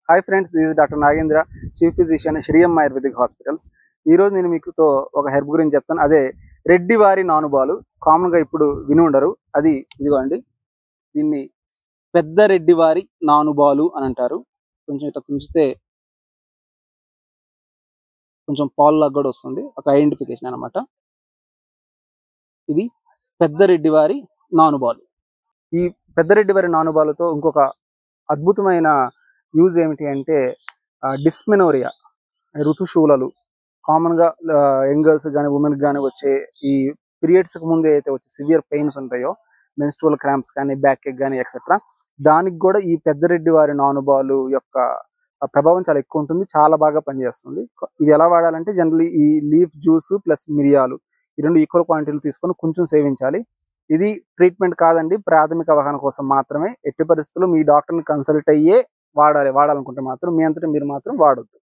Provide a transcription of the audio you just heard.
Hi friends, this is doctor Nagendra, chief physician, Sri M ayurvedic hospitals. ఈరోజు నేను మీకుతో ఒక హెర్బ్ గురించి చెప్తాను. అదే రెడ్డివారి నానుబాలు. కామన్గా ఇప్పుడు విని ఉండరు. అది ఇదిగోండి, దీన్ని పెద్ద రెడ్డివారి నానుబాలు అని అంటారు. కొంచెం ఇట్లా తుంచితే కొంచెం పాలు లాగా కూడా వస్తుంది, ఒక ఐడెంటిఫికేషన్ అనమాట. ఇది పెద్ద రెడ్డివారి నానుబాలు. ఈ పెద్ద రెడ్డివారి నానుబాలుతో ఇంకొక అద్భుతమైన యూజ్ ఏమిటి అంటే డిస్మెనోరియా, ఋతుశూలలు, కామన్గా యంగ్ గర్ల్స్ కానీ ఉమెన్కి కానీ వచ్చే ఈ పీరియడ్స్కి ముందే అయితే వచ్చే సివియర్ పెయిన్స్ ఉంటాయో, మెన్స్ట్రువల్ క్రాంప్స్ కానీ, బ్యాక్ ఎక్ కానీ ఎక్సెట్రా, దానికి కూడా ఈ పెద్దరెడ్డి వారి నానుబాలు యొక్క ప్రభావం చాలా ఎక్కువ ఉంటుంది. చాలా బాగా పనిచేస్తుంది. ఇది ఎలా వాడాలంటే జనరల్లీ ఈ లీఫ్ జ్యూస్ ప్లస్ మిరియాలు ఈ రెండు ఈక్వల్ క్వాంటిటీలు తీసుకొని కొంచెం సేవించాలి. ఇది ట్రీట్మెంట్ కాదండి, ప్రాథమిక అవగాహన కోసం మాత్రమే. ఎట్టి పరిస్థితుల్లో మీ డాక్టర్ని కన్సల్ట్ అయ్యే వాడాలనుకుంటే మాత్రం మీ అంతటా మీరు మాత్రం వాడొద్దు.